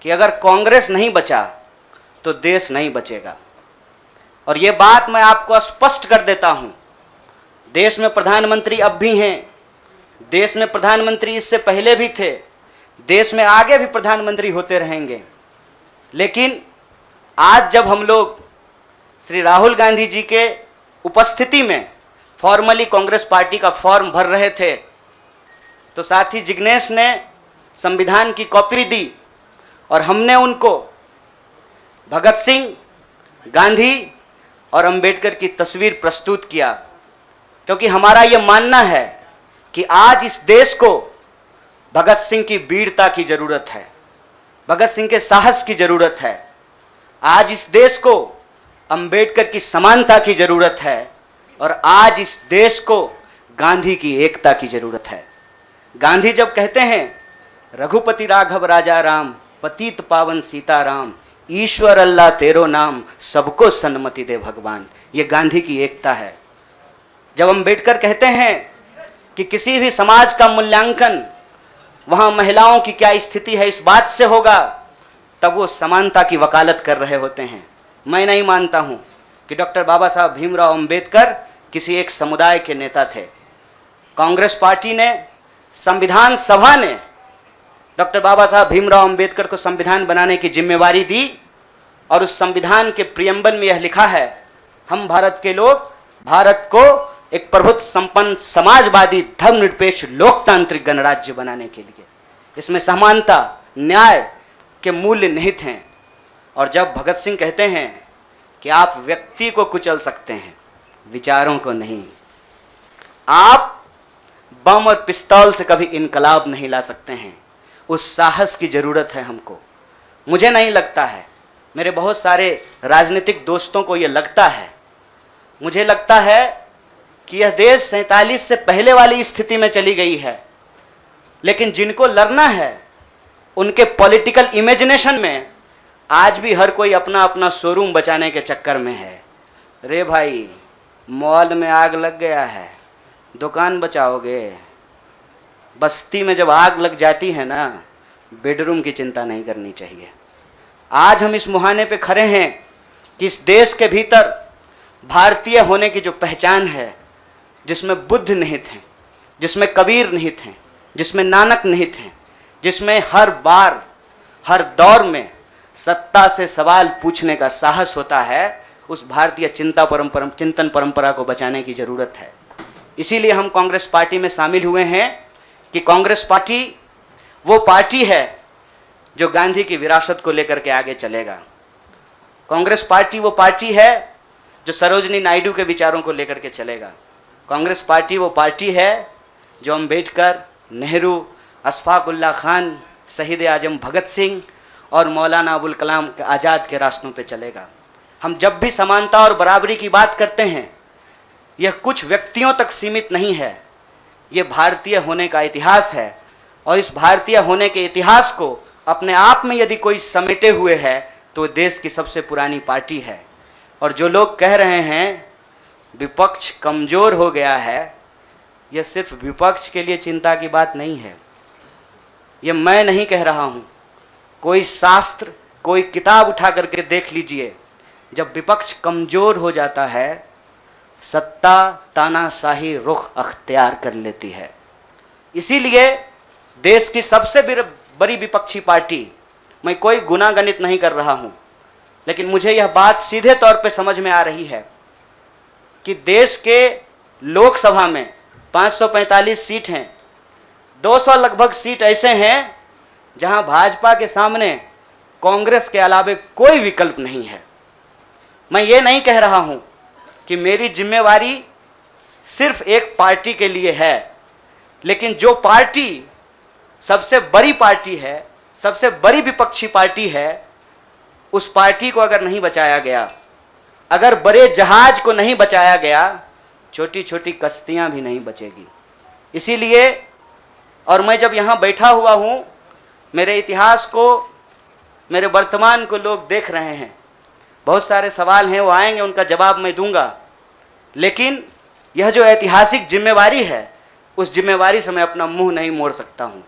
कि अगर कांग्रेस नहीं बचा तो देश नहीं बचेगा। और ये बात मैं आपको स्पष्ट कर देता हूं, देश में प्रधानमंत्री अब भी हैं, देश में प्रधानमंत्री इससे पहले भी थे, देश में आगे भी प्रधानमंत्री होते रहेंगे। लेकिन आज जब हम लोग श्री राहुल गांधी जी के उपस्थिति में फॉर्मली कांग्रेस पार्टी का फॉर्म भर रहे थे, तो साथी जिग्नेश ने संविधान की कॉपी दी और हमने उनको भगत सिंह, गांधी और अंबेडकर की तस्वीर प्रस्तुत किया, क्योंकि हमारा यह मानना है कि आज इस देश को भगत सिंह की वीरता की जरूरत है, भगत सिंह के साहस की जरूरत है। आज इस देश को अंबेडकर की समानता की जरूरत है और आज इस देश को गांधी की एकता की जरूरत है। गांधी जब कहते हैं रघुपति राघव राजा राम, पतित पावन सीताराम, ईश्वर अल्लाह तेरो नाम, सबको सन्मति दे भगवान, ये गांधी की एकता है। जब अंबेडकर कहते हैं कि किसी भी समाज का मूल्यांकन वहां महिलाओं की क्या स्थिति है इस बात से होगा, तब वो समानता की वकालत कर रहे होते हैं। मैं नहीं मानता हूं कि डॉक्टर बाबा साहब भीमराव अंबेडकर किसी एक समुदाय के नेता थे। कांग्रेस पार्टी ने, संविधान सभा ने डॉक्टर बाबा साहब भीमराव अंबेडकर को संविधान बनाने की जिम्मेवारी दी और उस संविधान के प्रियम्बल में यह लिखा है, हम भारत के लोग भारत को एक प्रभुत्व संपन्न समाजवादी धर्मनिरपेक्ष लोकतांत्रिक गणराज्य बनाने के लिए, इसमें समानता न्याय के मूल्य निहित हैं। और जब भगत सिंह कहते हैं कि आप व्यक्ति को कुचल सकते हैं, विचारों को नहीं, आप बम और पिस्तौल से कभी इनकलाब नहीं ला सकते हैं, उस साहस की जरूरत है हमको। मुझे नहीं लगता है, मेरे बहुत सारे राजनीतिक दोस्तों को यह लगता है, मुझे लगता है कि यह देश 47 से पहले वाली स्थिति में चली गई है। लेकिन जिनको लड़ना है उनके पॉलिटिकल इमेजिनेशन में आज भी हर कोई अपना अपना शोरूम बचाने के चक्कर में है। रे भाई, मॉल में आग लग गया है, दुकान बचाओगे? बस्ती में जब आग लग जाती है ना, बेडरूम की चिंता नहीं करनी चाहिए। आज हम इस मुहाने पे खड़े हैं कि इस देश के भीतर भारतीय होने की जो पहचान है, जिसमें बुद्ध निहित हैं, जिसमें कबीर निहित हैं, जिसमें नानक निहित हैं, जिसमें हर बार हर दौर में सत्ता से सवाल पूछने का साहस होता है, उस भारतीय चिंतन परंपरा को बचाने की जरूरत है। इसीलिए हम कांग्रेस पार्टी में शामिल हुए हैं कि कांग्रेस पार्टी वो पार्टी है जो गांधी की विरासत को लेकर के आगे चलेगा। कांग्रेस पार्टी वो पार्टी है जो सरोजनी नायडू के विचारों को लेकर के चलेगा। कांग्रेस पार्टी वो पार्टी है जो अंबेडकर, नेहरू, अशफाक उल्लाह खान, शहीद आजम भगत सिंह और मौलाना अबुल कलाम आज़ाद के रास्तों पे चलेगा। हम जब भी समानता और बराबरी की बात करते हैं, यह कुछ व्यक्तियों तक सीमित नहीं है, ये भारतीय होने का इतिहास है। और इस भारतीय होने के इतिहास को अपने आप में यदि कोई समेटे हुए है तो देश की सबसे पुरानी पार्टी है। और जो लोग कह रहे हैं विपक्ष कमज़ोर हो गया है, यह सिर्फ विपक्ष के लिए चिंता की बात नहीं है। ये मैं नहीं कह रहा हूँ, कोई शास्त्र, कोई किताब उठा करके देख लीजिए। जब विपक्ष कमज़ोर हो जाता है, सत्ता तानाशाही रुख अख्तियार कर लेती है। इसीलिए देश की सबसे बड़ी विपक्षी पार्टी, मैं कोई गुनागणित नहीं कर रहा हूँ, लेकिन मुझे यह बात सीधे तौर पे समझ में आ रही है कि देश के लोकसभा में 545 सीट हैं, 200 लगभग सीट ऐसे हैं जहां भाजपा के सामने कांग्रेस के अलावे कोई विकल्प नहीं है। मैं ये नहीं कह रहा हूं कि मेरी जिम्मेवारी सिर्फ एक पार्टी के लिए है, लेकिन जो पार्टी सबसे बड़ी पार्टी है, सबसे बड़ी विपक्षी पार्टी है, उस पार्टी को अगर नहीं बचाया गया, अगर बड़े जहाज को नहीं बचाया गया, छोटी छोटी कश्तियां भी नहीं बचेगी। इसीलिए, और मैं जब यहाँ बैठा हुआ हूँ, मेरे इतिहास को, मेरे वर्तमान को लोग देख रहे हैं। बहुत सारे सवाल हैं, वो आएंगे, उनका जवाब मैं दूंगा। लेकिन यह जो ऐतिहासिक जिम्मेवारी है, उस जिम्मेवारी से मैं अपना मुंह नहीं मोड़ सकता हूँ।